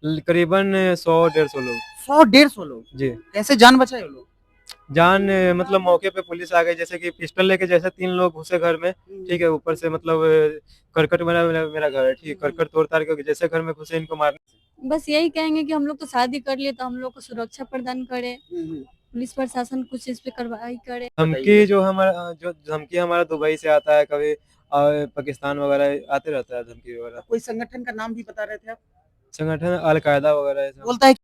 करीबन 100-150 लोग। 100-150 लोग? जी। कैसे जान बचाए वो लोग? जान मतलब मौके पे पुलिस आ गई, जैसे कि पिस्टल लेके जैसे 3 लोग घुसे घर में, ठीक है? ऊपर से मतलब करकट मेरा मेरा मेरा घर है, ठीक है? करकट तोड़-ताड़ के जैसे घर में घुसे इनको मारने। बस यही कहेंगे कि हम लोग तो शादी कर लिए तो हम लोग को सुरक्षा प्रदान करे, पुलिस प्रशासन कुछ इस पे कार्रवाई करे। धमकी जो धमकी हमारा दुबई से आता है, कभी पाकिस्तान वगैरह आते रहता है धमकी वगैरह। कोई संगठन का नाम भी बता रहे थे आप? संगठन अल-कायदा वगैरह है सब। बोलता है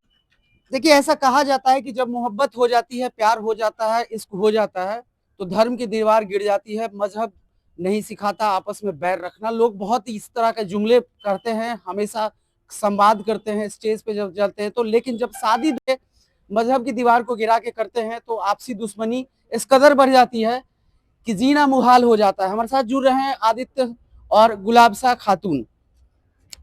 देखिए, ऐसा कहा जाता है कि जब मोहब्बत हो जाती है, प्यार हो जाता है, इश्क हो जाता है, तो धर्म की दीवार गिर जाती है। मजहब नहीं सिखाता आपस में बैर रखना। लोग बहुत इस तरह के जुमले करते हैं, हमेशा संवाद करते हैं स्टेज पे जब जाते हैं तो, लेकिन जब शादी में मजहब की दीवार को गिरा के करते हैं तो आपसी दुश्मनी इस कदर बढ़ जाती है कि जीना मुहाल हो जाता है। हमारे साथ जुड़ रहे हैं आदित्य और गुलाबसा खातून।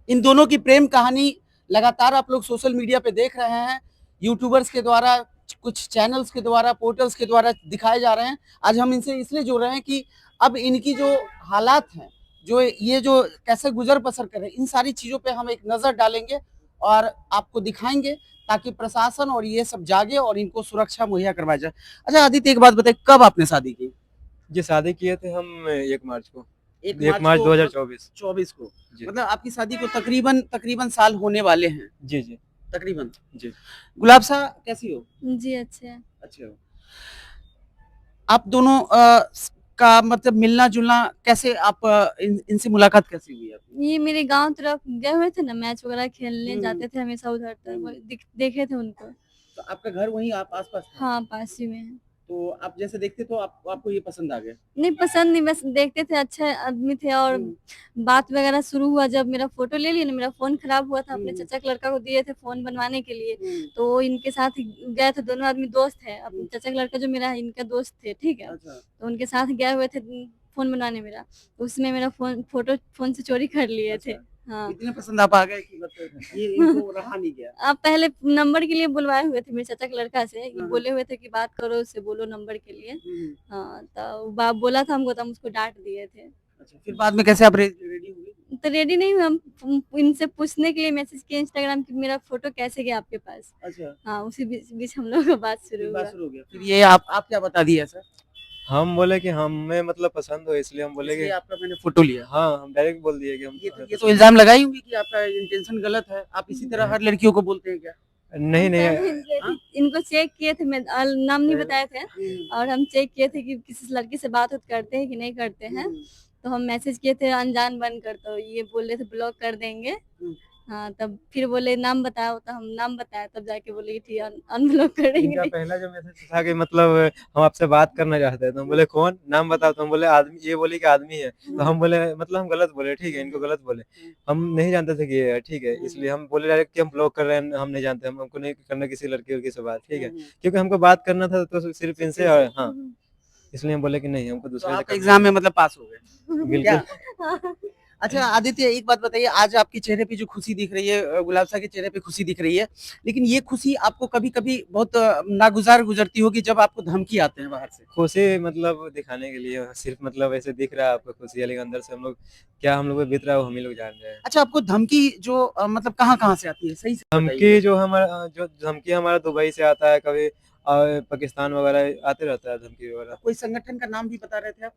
इन दोनों की प्रेम कहानी लगातार आप लोग सोशल मीडिया पे देख रहे हैं, यूट्यूबर्स के द्वारा, कुछ चैनल्स के द्वारा, पोर्टल्स के द्वारा दिखाए जा रहे हैं। आज हम इनसे इसलिए जुड़ रहे हैं कि अब इनकी जो हालात हैं, जो ये जो कैसे गुजर बसर कर रहे हैं, इन सारी चीज़ों पे हम एक नज़र डालेंगे और आपको दिखाएंगे ताकि प्रशासन और ये सब जागे और इनको सुरक्षा मुहैया करवाया जाए। अच्छा आदित्य, एक बात बताइए, कब आपने शादी की? जी, शादी किए थे हम 1 मार्च को। 1 1 मार्च को 2024। 24 को। जी। मतलब आपकी शादी को तकरीबन तकरीबन साल होने वाले हैं। जी, जी। तकरीबन। जी। गुलाब सा कैसी हो? जी अच्छे हैं। अच्छे हो। आप दोनों का मतलब मिलना-जुलना कैसे, आप इनसे मुलाकात कैसे हुई आपकी? ये मेरे गाँव तरफ गए हुए थे ना, मैच वगैरह खेलने हुँ। जाते थे हमेशा उधर, तो देखे थे उनको। तो आपका घर वहीं आप आस-पास था? हाँ, पास ही में है। तो आप जैसे देखते तो आपको ये पसंद आ गया? नहीं पसंद नहीं, बस देखते थे, अच्छे आदमी थे और बात वगैरह शुरू हुआ। जब मेरा फ़ोटो ले लिए ना, मेरा फ़ोन खराब हुआ था, अपने चाचा के लड़का को दिए थे फ़ोन बनवाने के लिए, तो वो इनके साथ गए थे, दोनों आदमी दोस्त हैं। अपने चाचा का लड़का जो मेरा है, इनका दोस्त थे, ठीक है? अच्छा। तो उनके साथ गए हुए थे फ़ोन बनवाने मेरा, तो उसमें मेरा फ़ोटो फ़ोन से चोरी कर लिए थे। अच्छा। हाँ। इतने पसंद आप आ गए कि मतलब ये इनको रहा नहीं गया? आप पहले नंबर के लिए बुलवाए हुए थे मेरे चाचा के लड़का से, ये हाँ, बोले हुए थे कि बात करो उससे, बोलो नंबर के लिए। हुँ। हाँ, तो बा बोला था हमको तो हम उसको डाँट दिए थे। अच्छा, फिर बाद में कैसे आप रेडी हुए? तो रेडी नहीं हुए हम, इनसे पूछने के लिए मैसेज किए इंस्टाग्राम कि मेरा फ़ोटो कैसे गया आपके पास? अच्छा, हाँ, उसी बीच बीच हम लोगों का बात फिर शुरू बात हुआ। शुरू हो गया। फिर ये आप क्या बता दिए ऐसा? हम बोले कि हमें मतलब पसंद हो, इसलिए हम बोले कि इसलिए आपका मैंने फ़ोटो लिया। हाँ, हम डायरेक्ट बोल दिए कि हम ये तो इल्ज़ाम लगाई होंगी कि आपका इंटेंशन गलत है। आप इसी तरह हर लड़कियों को बोलते हैं क्या? नहीं, हम नहीं। पहले हाँ? इनको चेक किए थे, मैं नाम नहीं बताए थे, हुँ, और हम चेक किए थे कि किसी लड़की से बात-वात करते हैं कि नहीं करते हैं। हुँ, तो हम मैसेज किए थे अनजान बनकर, तो ये बोल रहे थे ब्लॉक कर देंगे। हुँ। हाँ, तब फिर बोले नाम बताओ, तो हम नाम बताया, तब जाके बोले कि ठीक है अनब्लॉक इनका करेंगे। पहला जो मैसेज था कि मतलब हम आपसे बात करना चाहते हैं, तो हम बोले कौन? नाम बताओ, तो हम बोले आदमी, ये बोली कि आदमी है। तो हम बोले मतलब हम गलत बोले, ठीक है, इनको गलत बोले। हम नहीं जानते थे कि ये है, ठीक है, इसलिए हम बोले डायरेक्ट कि हम ब्लॉक कर रहे हैं, हम नहीं जानते, हमको नहीं करना किसी लड़की-वड़की से बात, ठीक है। क्योंकि हमको बात करना था तो सिर्फ़ इनसे और हाँ, इसलिए हम बोले कि नहीं, हमको तो दूसरे से आप करना एग्ज़ाम में मतलब पास हो गए। है। क्या? बिल्कुल। अच्छा आदित्य, एक बात बताइए, आज आपके चेहरे पे जो खुशी दिख रही है, गुलाब साहब के चेहरे पे खुशी दिख रही है, लेकिन ये खुशी आपको कभी-कभी बहुत नागुज़ार गुज़रती होगी जब आपको धमकी आते हैं बाहर से। खुशी मतलब दिखाने के लिए सिर्फ़ मतलब ऐसे दिख रहा है आपको खुशी है, लेकिन अंदर से हम लोग क्या हम लोग पे बीत रहा है वो हम ही लोग जान रहे हैं। अच्छा, आपको धमकी जो मतलब कहाँ-कहाँ से आती है? सही से बताइएगा। जो धमकी हमारा दुबई से आता है, कभी पाकिस्तान वगैरह आते रहता है धमकी वगैरह। कोई संगठन का नाम भी बता रहे थे आप?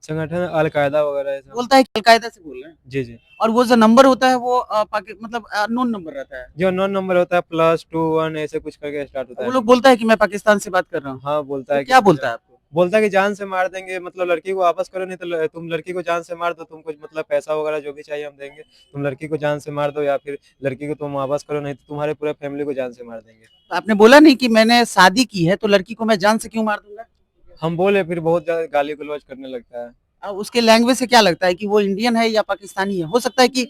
संगठन अल-कायदा वगैरह है सब। बोलता है कि अल-कायदा से बोल रहे हैं। जी, जी। और वो जो नंबर होता है वो मतलब अननोन नंबर रहता है। जो अननोन नंबर होता है +21 ऐसे कुछ करके स्टार्ट होता वो है लोग नंबर। बोलता है कि मैं पाकिस्तान से बात कर रहा हूँ। हाँ, बोलता वो है कि क्या बोलता है आपको? बोलता है कि जान से मार देंगे, मतलब लड़की को वापस करो, नहीं तो तुम लड़की को जान से मार दो, तुमको मतलब पैसा वगैरह जो भी चाहिए हम देंगे। तुम लड़की को जान से मार दो या फिर लड़की को तुम वापस करो, नहीं तो तुम्हारे पूरे फैमिली को जान से मार देंगे। तो आपने बोला नहीं कि मैंने शादी की है तो लड़की को मैं जान से क्यों मार दूँगा? हम बोले फिर बहुत ज़्यादा गाली-गलौज करने लगता है। उसके लैंग्वेज से क्या लगता है कि वो इंडियन है या पाकिस्तानी है? हो सकता है कि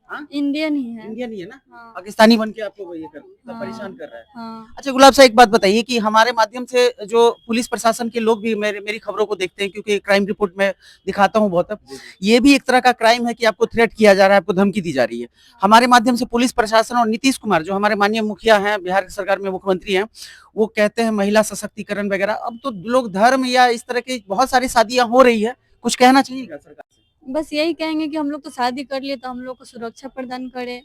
हाँ? इंडियन ही है। इंडियन ही है ना? हाँ। पाकिस्तानी बन के आपको ये परेशान हाँ। कर रहा है। हाँ। अच्छा गुलाब साहब, एक बात बताइए कि हमारे माध्यम से जो पुलिस प्रशासन के लोग भी मेरी खबरों को देखते हैं, क्योंकि क्राइम रिपोर्ट में दिखाता हूँ बहुत अब, ये भी एक तरह का क्राइम है कि आपको थ्रेट किया जा रहा है, आपको धमकी दी जा रही है। हमारे माध्यम से पुलिस प्रशासन और नीतीश कुमार जो हमारे माननीय मुखिया हैं, बिहार सरकार में मुख्यमंत्री हैं, वो कहते हैं महिला सशक्तिकरण वगैरह। अब तो लोग धर्म या इस तरह की बहुत सारी शादियां हो रही है, कुछ कहना चाहिएगा सरकार से? बस यही कहेंगे कि हम लोग तो शादी कर लिए तो हम लोग को सुरक्षा प्रदान करे,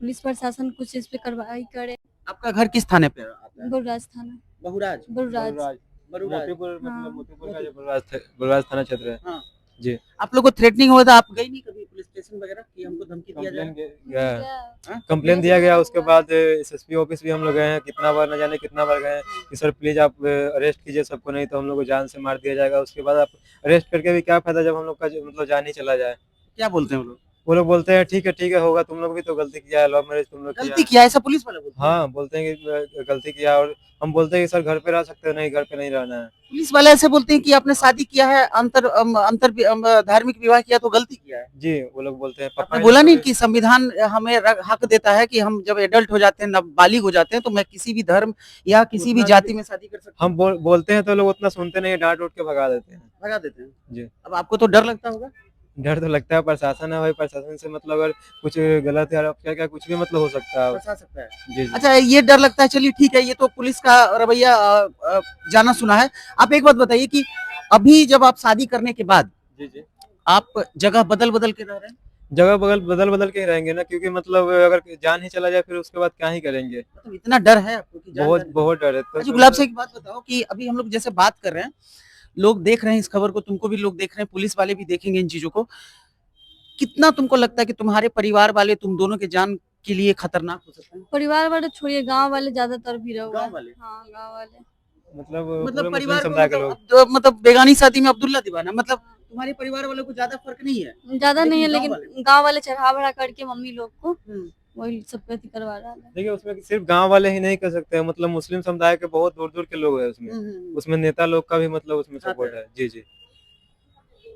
पुलिस प्रशासन कुछ इस पे कार्रवाई करे। आपका घर किस थाने पे आता है? बलराज थाना। बहुराज। बलराज। बलराज बरुराज। मोतीपुर मतलब हाँ। मोतीपुर का जो बलराज थाना क्षेत्र है। हाँ। जी आप लोग को थ्रेटनिंग हुआ था, आप गई नहीं कभी पुलिस स्टेशन वगैरह कि हमको धमकी दिया जाए? गया हाँ? कंप्लेन दिया गया, उसके बाद एसएसपी ऑफिस भी हम लोग गए हैं, कितना बार न जाने कितना बार गए हैं कि सर प्लीज आप अरेस्ट कीजिए सबको, नहीं तो हम लोग को जान से मार दिया जाएगा। उसके बाद आप अरेस्ट करके भी क्या फायदा जब हम लोग का मतलब जान ही चला जाए। क्या बोलते हैं वो लोग बोलते हैं ठीक है होगा, तुम लोग भी तो गलती किया है, लव मैरिज तुम लोग किया गलती है। किया ऐसा पुलिस वाले बोलते हैं? हाँ बोलते हैं कि गलती किया, और हम बोलते हैं कि सर घर पे रह सकते हो, नहीं घर पे नहीं रहना है। पुलिस वाले ऐसे बोलते हैं कि आपने शादी किया है, अंतर धार्मिक विवाह किया तो गलती किया है। जी वो लोग बोलते हैं आपने बोला नहीं कि संविधान हमें हक देता है कि हम जब एडल्ट हो जाते हैं, नाबालिग हो जाते हैं, तो मैं किसी भी धर्म या किसी भी जाति में शादी कर सकता हूँ? हम बोलते हैं तो लोग उतना सुनते नहीं, डांट उठ के भगा देते हैं। भगा देते हैं। जी अब आपको तो डर लगता होगा? डर तो लगता है, प्रशासन है भाई, प्रशासन से मतलब अगर कुछ गलत है क्या कुछ भी मतलब हो सकता है। फंसा सकता है। जी जी अच्छा, ये डर लगता है, चलिए ठीक है, ये तो पुलिस का रवैया जाना सुना है। आप एक बात बताइए कि अभी जब आप शादी करने के बाद जी आप जगह बदल बदल के रह रहे हैं? जगह बदल के ही रहेंगे ना, क्योंकि मतलब अगर जान ही चला जाए फिर उसके बाद क्या ही करेंगे। मतलब इतना डर है आपको कि जान जाने का? बहुत डर है। अच्छा गुलाब से एक बात बताओ कि अभी हम लोग जैसे बात कर रहे हैं, लोग देख रहे हैं इस खबर को, तुमको भी लोग देख रहे हैं, पुलिस वाले भी देखेंगे इन चीजों को, कितना तुमको लगता है कि तुम्हारे परिवार वाले तुम दोनों के जान के लिए खतरनाक हो सकते हैं? परिवार वाले छोड़िए, गांव वाले ज्यादातर भी रहो। गांव वाले? हाँ गांव वाले। मतलब मतलब पूरे मुस्लिम परिवार को समुदाय के लोग। मतलब बेगानी शादी में अब्दुल्ला दीवाना, मतलब तुम्हारे परिवार वालों को ज्यादा फर्क नहीं है? ज्यादा नहीं है, गांव लेकिन वाले? गांव वाले चढ़ा बढ़ा करके मम्मी लोग को हम्म। वही सब पे करवा रहा है। देखिए उसमें सिर्फ गांव वाले ही नहीं कर सकते हैं, मतलब मुस्लिम समुदाय के बहुत दूर दूर के लोग हैं उसमें। उसमें नेता लोग का भी मतलब उसमें सपोर्ट है। जी जी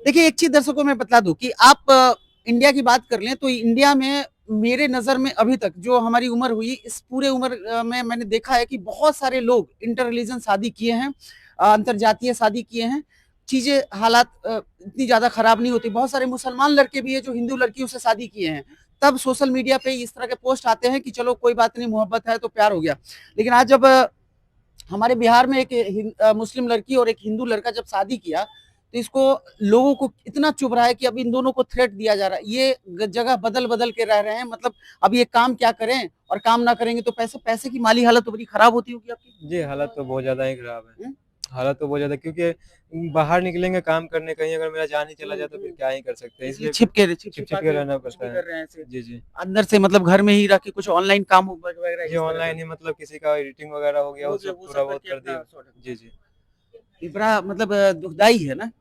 देखिए एक चीज दर्शकों में बता दूं कि आप इंडिया की बात कर लें तो इंडिया में मेरे नजर में अभी तक जो हमारी उम्र हुई, इस पूरे उम्र में मैंने देखा है कि बहुत सारे लोग इंटर रिलीजन शादी किए हैं, अंतर जातीय शादी किए हैं, चीजें हालात इतनी ज्यादा खराब नहीं होती। बहुत सारे मुसलमान लड़के भी है जो हिंदू लड़कियों से शादी किए हैं, तब सोशल मीडिया पे इस तरह के पोस्ट आते हैं कि चलो कोई बात नहीं, मोहब्बत है तो प्यार हो गया। लेकिन आज जब हमारे बिहार में एक मुस्लिम लड़की और एक हिंदू लड़का जब शादी किया, तो इसको लोगों को इतना चुभ रहा है कि अब इन दोनों को थ्रेट दिया जा रहा है। ये जगह बदल बदल के रह रहे हैं, मतलब अब ये काम क्या करें, और काम ना करेंगे तो पैसे की माली हालत तो बड़ी खराब होती होगी आपकी। जी हालत तो बहुत ज्यादा ही खराब है। हम्म? हालत तो बहुत ज्यादा, क्योंकि बाहर निकलेंगे काम करने, कहीं अगर मेरा जान ही चला जाए तो फिर क्या ही कर सकते हैं, इसलिए इसलिए छिप छिप के रहना कुछ पड़ता भी है। कर रहे हैं ऐसे। जी जी अंदर से मतलब घर में ही रह के कुछ ऑनलाइन काम वगैरह इस जी तरह ऑनलाइन का। ही मतलब किसी का एडिटिंग वगैरह हो गया, वो सब वो थोड़ा सब बहुत करके कर अपना दिया। sort of- जी जी ये बड़ा मतलब दुखदाई है ना।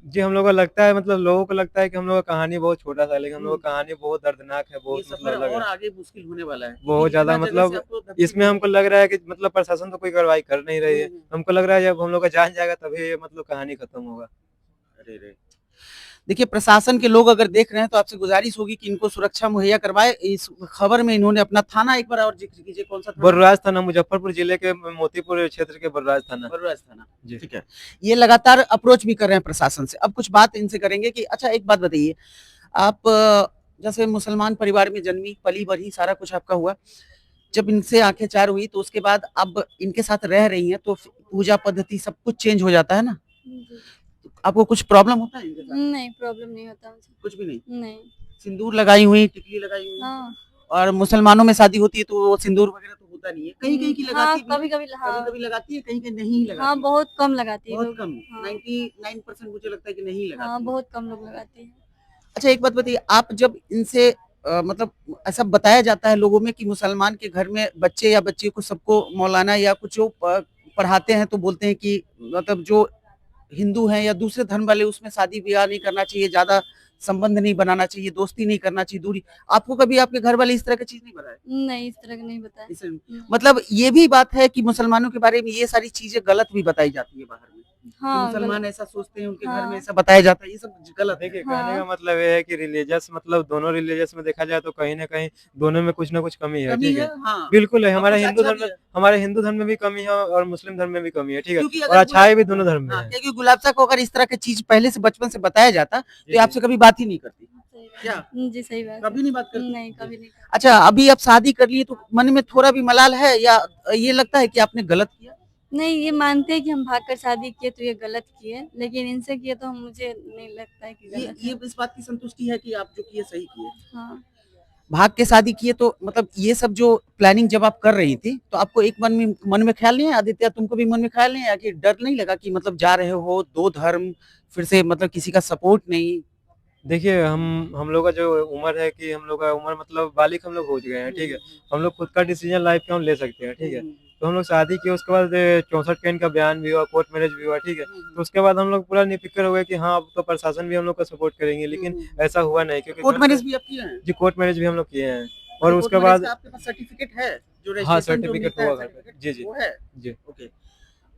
जी हम लोग को लगता है, मतलब लोगों को लगता है कि हम लोग का कहानी बहुत छोटा सा है, लेकिन हम लोग का कहानी बहुत दर्दनाक है, ये बहुत सफर मतलब अलग और है, आगे मुश्किल होने वाला है, बहुत क्योंकि ज्यादा। इतना जगह से मतलब आपको धमकी इसमें दी हमको लग रहा है कि मतलब प्रशासन तो कोई कार्रवाई कर नहीं रही है। हम्म, हमको लग रहा है जब हम लोग का जान जाएगा तभी ये मतलब कहानी खत्म होगा। अरे रे। देखिए प्रशासन के लोग अगर देख रहे हैं तो आपसे गुजारिश होगी कि इनको सुरक्षा मुहैया करवाए। इस खबर में इन्होंने अपना थाना एक बार और जिक्र कीजिए, कौन सा थाना? बलराज थाना, मुजफ्फरपुर जिले के मोतीपुर क्षेत्र के बलराज थाना। बलराज थाना। जी ठीक है, ये लगातार अप्रोच भी कर रहे हैं प्रशासन से। अब कुछ बात इनसे करेंगे कि अच्छा एक बात बताइए, आप जैसे मुसलमान परिवार में जन्मी पली बढ़ी, सारा कुछ आपका हुआ, जब इनसे आंखें चार हुई तो उसके बाद अब इनके साथ रह रही हैं तो पूजा पद्धति सब कुछ चेंज हो जाता है ना, जी। आपको कुछ प्रॉब्लम होता है इनके साथ? नहीं, प्रॉब्लम नहीं होता मुझे। कुछ भी नहीं? नहीं। सिंदूर लगाई हुई, टिकली लगाई हुई, हाँ। और मुसलमानों में शादी होती है तो वो सिंदूर वगैरह तो होता नहीं है, कहीं कहीं की हाँ, लगाती भी है, कभी-कभी हाँ। कभी-कभी लगाती है, कहीं कहीं नहीं लगाती हाँ, है। बहुत कम लगाती है बहुत लोग। कम, हाँ। 99% मुझे लगता है कि नहीं लगाती हाँ, है। बहुत कम लोग लगाते हैं। अच्छा एक बात बताइए, आप जब इनसे मतलब ऐसा बताया जाता है लोगों में कि मुसलमान के घर में बच्चे या बच्ची को सबको मौलाना या कुछ वो पढ़ाते हैं तो बोलते हैं कि मतलब जो हिंदू हैं या दूसरे धर्म वाले उसमें शादी ब्याह नहीं करना चाहिए, ज्यादा संबंध नहीं बनाना चाहिए, दोस्ती नहीं करना चाहिए, दूरी, आपको कभी आपके घर वाले इस तरह की चीज नहीं बताए? नहीं, इस तरह का नहीं बताया। मतलब ये भी बात है कि मुसलमानों के बारे में ये सारी चीजें गलत भी बताई जाती है बाहर में, हाँ, मुसलमान ऐसा सोचते हैं, उनके घर में हाँ। ऐसा बताया जाता है, ये सब गलत है। देखिए हाँ। कहने का मतलब ये है कि रिलीजियस मतलब दोनों रिलीजियस में देखा जाए तो कहीं ना कहीं दोनों में कुछ ना कुछ कमी है। कमी ठीक है, है, हाँ। बिल्कुल है। और हमारे कुछ हिंदू अच्छा धर्म भी में है। हमारे हिंदू धर्म में भी कमी है और मुस्लिम धर्म में भी कमी है। ठीक है, क्योंकि और अगर अच्छाई भी दोनों धर्म में हाँ, है। क्योंकि गुलाबसा को अगर इस तरह की चीज पहले से बचपन से बताया जाता तो जी, ये आपसे कभी बात ही नहीं करती। क्या? जी, सही बात है। कभी नहीं बात करती? नहीं, कभी नहीं। अच्छा अभी आप शादी कर लिए तो मन में थोड़ा भी मलाल है या ये लगता है कि आपने गलत किया? नहीं, ये मानते हैं कि हम भागकर शादी किए तो ये गलत किए, लेकिन इनसे किए तो मुझे नहीं लगता है कि गलत ये है। इस बात की संतुष्टि है कि आप जो किए सही किए? हाँ। भाग के शादी किए, तो मतलब ये सब जो प्लानिंग जब आप कर रही थी, तो आपको एक मन में ख्याल नहीं है आदित्य, तुमको भी मन में ख्याल नहीं है कि डर नहीं लगा कि मतलब जा रहे हो दो धर्म, फिर से मतलब किसी का सपोर्ट नहीं? देखिए हम लोग का जो उम्र है कि हम लोग का उम्र मतलब बालिग हम लोग हो गए हैं, ठीक है। हम लोग खुद का डिसीजन लाइफ का हम ले सकते हैं, ठीक है। तो हम लोग शादी किए, उसके बाद 64 का इनका बयान भी हुआ, कोर्ट मैरिज भी हुआ, ठीक है। तो उसके बाद हम लोग पूरा निफिक्र हो गए कि हाँ अब तो प्रशासन भी हम लोग का सपोर्ट करेंगे, लेकिन ऐसा हुआ नहीं क्योंकि कोर्ट घर मैरिज पे भी आप किए हैं? जी कोर्ट मैरिज भी हम लोग किए हैं। और कोर्ट उसके मैरिज बाद का आपके पास सर्टिफिकेट है, जो हाँ रजिस्ट्रेशन जो सर्टिफिकेट मिलता है, हुआ घर पे। सर्टिफिकेट जी, जी। वो है? जी। ओके।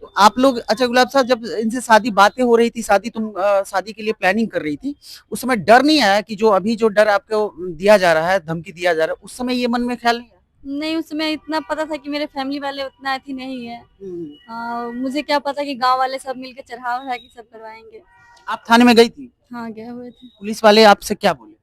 तो आप लोग, अच्छा गुलाब साहब, जब इनसे शादी बातें हो रही थी, शादी के लिए प्लानिंग कर रही थी, उस समय डर नहीं आया कि जो अभी जो डर आपको दिया जा रहा है, धमकी दिया जा रहा है, उस समय ये मन में ख्याल नहीं आया? नहीं, उस समय इतना पता था कि मेरे फैमिली वाले उतना अथी नहीं है। हम्म। मुझे क्या पता कि गाँव वाले सब मिलके चढ़ा-वढ़ा के सब करवाएँगे। आप थाने में गई थी? हाँ, गए हुए थे। पुलिस वाले आपसे क्या बोले?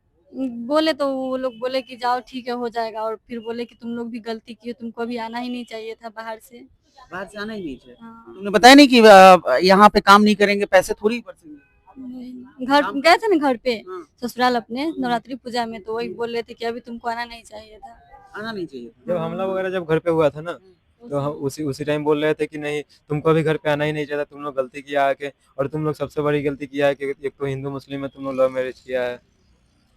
बोले तो वो लोग बोले कि जाओ ठीक है हो जाएगा, और फिर बोले कि तुम लोग भी गलती किए, तुमको अभी आना ही नहीं चाहिए था बाहर से। बाहर से आना ही नहीं चाहिए। हाँ। तुमने बताया नहीं कि यहाँ पे काम नहीं करेंगे, पैसे थोड़ी बरसेंगे? घर काम गए थे ना घर पे, हाँ, ससुराल अपने नवरात्रि पूजा में, तो वही बोल रहे थे कि अभी तुमको आना नहीं चाहिए था। आना नहीं चाहिए था। जब हमला वगैरह जब घर पे हुआ था ना, तो हम उसी उसी टाइम बोल रहे थे कि नहीं तुमको अभी घर पे आना ही नहीं चाहिए था, तुम लोग गलती किया आके, और तुम लोग सबसे बड़ी गलती किया है कि एक तो हिंदू मुस्लिम में तुम लोग लव मैरिज किया है।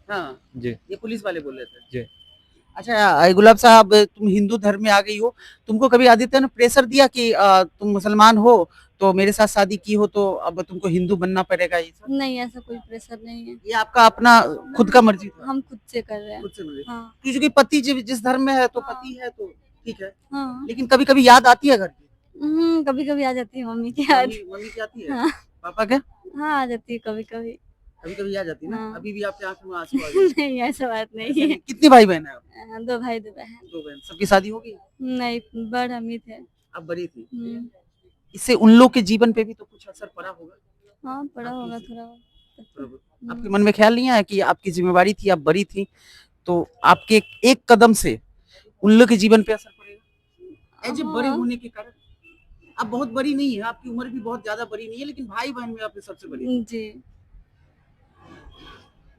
हाँ, जी, ये पुलिस वाले बोल रहे थे। जी। अच्छा गुलाब साहब, तुम हिंदू धर्म में आ गई हो, तुमको कभी आदित्य ने प्रेशर दिया कि तुम मुसलमान हो तो मेरे साथ शादी की हो तो अब तुमको हिंदू बनना पड़ेगा, ये सब? नहीं, ऐसा कोई प्रेशर नहीं है। ये आपका अपना खुद का मर्जी था? हम खुद से कर रहे हैं। खुद से मर्जी। हाँ, क्योंकि पति जिस धर्म में है तो हाँ। पति है तो ठीक है, हाँ। लेकिन कभी कभी याद आती है घर की? कभी-कभी आ जाती है मम्मी की याद। मम्मी की आती है? हाँ, पापा के? हाँ, आ जाती है कभी-कभी। कभी कभी आ जाती है ना? हाँ। अभी भी आपके आंखों में आंसू आ गए? नहीं, ऐसा बात ऐसा नहीं है। नहीं। कितने भाई बहन है आप? 2 भाई 2 बहन। दो बहन, सबकी शादी हो गई? नहीं, बड़ हम ही थे। आप बड़ी थी? हुँ। इससे उन लोग के जीवन पे भी तो कुछ असर पड़ा होगा? हाँ, पड़ा आपकी होगा से- थोड़ा बराबर। बहुत। आपके मन में ख्याल नहीं आया कि आपकी जिम्मेवारी थी, आप बड़ी थी, तो आपके एक कदम से उन लोग के जीवन पे असर पड़ेगा? एज ए बड़े हाँ। होने के कारण आप बहुत बड़ी नहीं है, आपकी उम्र भी बहुत ज्यादा बड़ी नहीं है, लेकिन भाई बहन में आप सबसे बड़ी है। जी।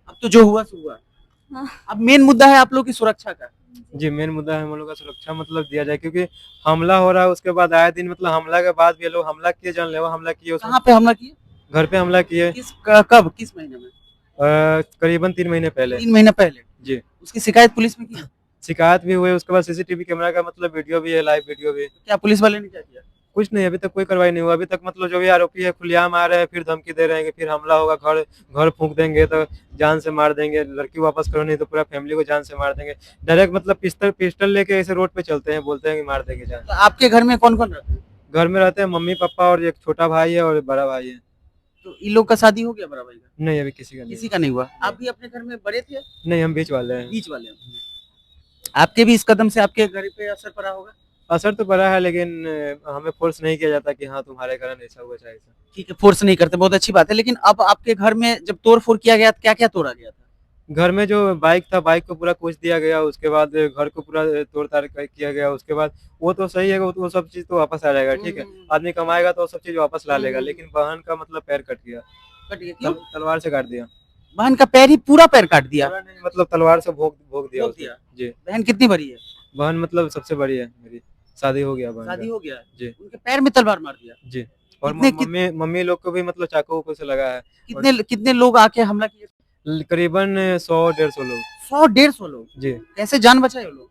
अब तो जो हुआ सो हुआ। हाँ। अब मेन मुद्दा है आप लोग की सुरक्षा का। जी, मेन मुद्दा है हम लोग का सुरक्षा मतलब दिया जाए, क्योंकि हमला हो रहा है, उसके बाद आए दिन मतलब हमला के बाद भी ये लोग हमला किए, जानलेवा हमला किए, उसमें कहाँ पे हमला किए? घर पे हमला किए कब, किस महीने में? करीबन 3 महीने पहले। 3 महीने पहले? जी। उसकी शिकायत पुलिस में की? शिकायत भी हुई, उसके बाद सीसीटीवी कैमरा का मतलब वीडियो भी है, लाइव वीडियो भी। क्या पुलिस वाले ने क्या किया? कुछ नहीं, अभी तक कोई कार्रवाई नहीं हुआ। अभी तक मतलब जो भी आरोपी है खुलेआम आ रहे हैं, फिर धमकी दे रहे हैं कि फिर हमला होगा, घर घर फूंक देंगे तो जान से मार देंगे, लड़की वापस करो नहीं तो पूरा फैमिली को जान से मार देंगे। डायरेक्ट मतलब पिस्टल पिस्टल लेके ऐसे रोड पे चलते हैं, बोलते हैं कि मार देंगे जान। तो आपके घर में कौन कौन रहता है? घर में रहते हैं मम्मी पापा और एक छोटा भाई है और बड़ा भाई है। तो इन लोग का शादी हो गया बड़ा भाई का? नहीं, अभी किसी का नहीं। किसी का नहीं हुआ। आप भी अपने घर में बड़े थे? नहीं, हम बीच वाले हैं। बीच वाले हैं। आपके भी इस कदम से आपके घर पे असर पड़ा होगा? असर तो पड़ा है, लेकिन हमें फोर्स नहीं किया जाता कि हाँ तुम्हारे कारण ऐसा हुआ चाहे ऐसा। ठीक है, फोर्स नहीं करते, बहुत अच्छी बात है। लेकिन अब आपके घर में जब तोड़ फोड़ किया गया, क्या क्या तोड़ा गया था? घर में जो बाइक था, बाइक को पूरा कूच दिया गया, उसके बाद घर को पूरा तोड़ ताड़ किया गया। उसके बाद वो तो सही है, वो सब चीज तो वापस आ जाएगा, ठीक है। आदमी कमाएगा तो वो सब चीज वापस ला लेगा, लेकिन बहन का मतलब पैर कट गया। कट गया क्यों? तलवार से काट दिया। बहन का पैर ही पूरा पैर काट दिया? पूरा नहीं, मतलब तलवार से भोग दिया भोग उसे। दिया। जी। बहन कितनी बड़ी है? बहन मतलब सबसे बड़ी है मेरी, शादी हो गया बहन शादी का। हो गया? जी। उनके पैर में तलवार मार दिया? जी। और कितने मम्मी लोग को भी मतलब चाकू वाकू से लगा है। कितने लोग आके हमला किए? करीबन 100-150 लोग। 100-150 लोग? जी। कैसे जान बचाए वो लोग?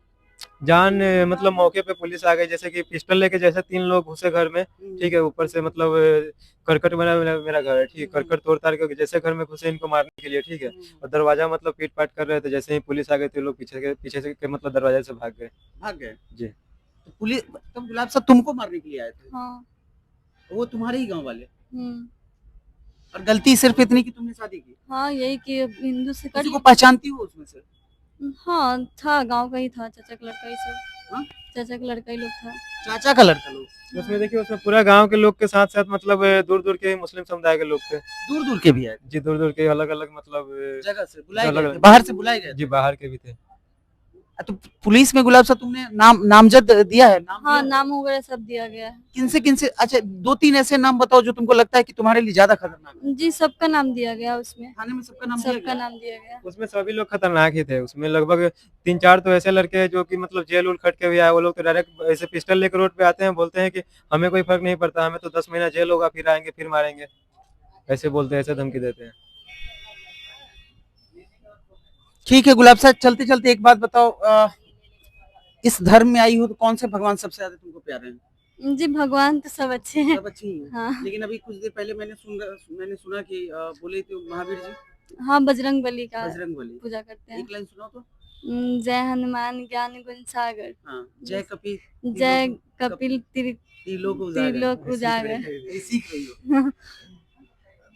जान मतलब मौके पे पुलिस आ गई, जैसे कि पिस्टल लेके जैसे 3 लोग घुसे घर में, ठीक है। ऊपर से मतलब करकट मेरा घर है, ठीक है। करकट तोड़ ताड़ के जैसे घर में घुसे इनको मारने के लिए, ठीक है। और दरवाजा मतलब पीट पाट कर रहे थे, जैसे ही पुलिस आ गई तो लोग पीछे से मतलब दरवाजे से भाग गए। भाग गए? जी। तो पुलिस तब गुलाब साहब तुमको मारने के लिए आए थे? हाँ। वो तुम्हारे ही गांव वाले? हुँ। और गलती सिर्फ इतनी कि तुमने शादी की? हाँ, यही कि हिंदू से किसी कर को पहचानती हो उसमें से? हाँ, था गाँव का ही था, चाचा का लड़का ही सब। हाँ? चाचा का लड़का ही लोग था। चाचा का लड़का लोग? उसमें देखिए, उसमें पूरा गांव के लोग के साथ साथ मतलब दूर दूर के मुस्लिम समुदाय के लोग थे। दूर दूर के भी आए? जी, दूर दूर के अलग अलग मतलब जगह से बुलाए अलग गए थे, अलग। बाहर से बुलाए गए थे? जी, बाहर के भी थे। तो पुलिस में गुलाब साहब तुमने नामजद दिया है? हाँ, दिया है? नाम वगैरह सब दिया गया है। किनसे अच्छा 2-3 ऐसे नाम बताओ जो तुमको लगता है कि तुम्हारे लिए ज्यादा खतरनाक है। जी, सबका नाम दिया गया उसमें, थाने में सबका नाम दिया सबका गया? नाम दिया गया। उसमें सभी लोग खतरनाक ही थे। उसमें लगभग 3-4 तो ऐसे लड़के हैं जो कि मतलब जेल-उल खट के भी आए, वो लोग तो डायरेक्ट ऐसे पिस्टल लेके रोड पे आते हैं, बोलते हैं कि हमें कोई फ़र्क नहीं पड़ता, हमें तो 10 महीना जेल होगा, फिर आएँगे, फिर मारेंगे। ऐसे बोलते हैं, ऐसे धमकी देते हैं। ठीक है गुलाब साहब, चलते चलते एक बात बताओ, इस धर्म में आई हो तो कौन से भगवान सबसे ज्यादा तुमको प्यारे हैं? जी, भगवान तो सब अच्छे हैं। सब अच्छी ही हैं। हाँ। लेकिन अभी कुछ देर पहले मैंने सुना कि बोले थे महावीर जी हाँ, बजरंगबली का बजरंगबली, पूजा करते हैं। एक लाइन सुनाओ तो। जय हनुमान ज्ञान गुण सागर, हाँ, जय कपी जय कपिल त्रिलोक त्रिलोक उजागर। सीख रही हो।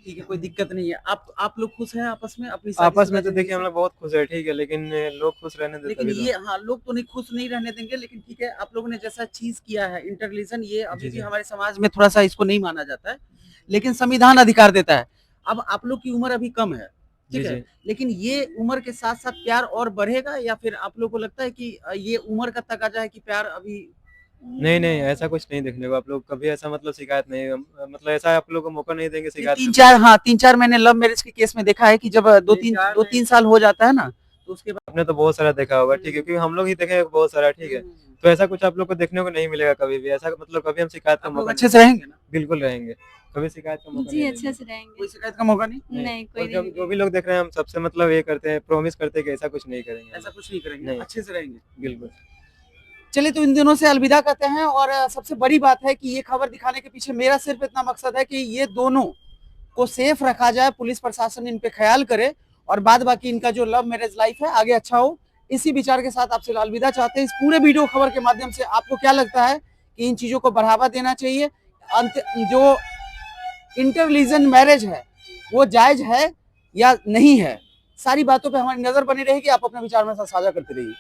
ठीक है, कोई दिक्कत नहीं है। आप लोग खुश हैं आपस में अपनी शादी आपस में तो देखिए हम लोग बहुत खुश हैं, ठीक है, लेकिन लोग खुश रहने दें लेकिन तभी तो। ये हाँ, लोग तो नहीं खुश नहीं रहने देंगे, लेकिन ठीक है, आप लोगों ने जैसा चीज किया है इंटर रिलीजन, ये अभी जी, भी जी। हमारे समाज में थोड़ा सा इसको नहीं माना जाता है, लेकिन संविधान अधिकार देता है। अब आप लोग की उम्र अभी कम है, जी, ठीक है, जी। लेकिन ये उम्र के साथ साथ प्यार और बढ़ेगा, या फिर आप लोग को लगता है कि ये उम्र का तकाजा है कि प्यार अभी? नहीं, नहीं, ऐसा कुछ नहीं देखने को, आप लोग कभी ऐसा मतलब शिकायत नहीं मतलब ऐसा आप लोग को मौका नहीं देंगे शिकायत तीन करने चार का। हाँ 3-4 मैंने लव मैरिज के केस में देखा है कि जब 2-3 साल हो जाता है ना, तो उसके बाद आपने तो बहुत सारा देखा होगा, ठीक है, क्योंकि हम लोग ही देखे हैं बहुत सारा, ठीक है। तो ऐसा कुछ आप लोग को देखने को नहीं मिलेगा कभी भी, ऐसा मतलब कभी हम शिकायत का आप लोग मौका अच्छे नहीं से रहेंगे ना? बिल्कुल रहेंगे, कभी शिकायत का मौका जी, नहीं अच्छे देंगे। से रहेंगे। कोई शिकायत का मौका नहीं? नहीं, कोई और जब नहीं। जो भी लोग देख रहे हैं हम सबसे मतलब ये करते हैं, प्रॉमिस करते हैं कि ऐसा कुछ नहीं करेंगे हम ऐसा लोग। कुछ नहीं करेंगे, नहीं। अच्छे से रहेंगे। बिल्कुल। चलिए, तो इन दिनों से अलविदा कहते हैं, और सबसे बड़ी बात है कि ये खबर दिखाने के पीछे मेरा सिर्फ इतना मकसद है कि ये दोनों को सेफ रखा जाए, पुलिस प्रशासन इन पे ख्याल करे, और बाद बाकी इनका जो लव मैरिज लाइफ है आगे अच्छा हो। इसी विचार के साथ आपसे अलविदा चाहते हैं। इस पूरे वीडियो खबर के माध्यम से आपको क्या लगता है कि इन चीजों को बढ़ावा देना चाहिए? जो इंटर रिलीजन मैरिज है वो जायज है या नहीं है? सारी बातों पे हमारी नजर बनी रहेगी। आप अपने विचार में साझा करते रहिए।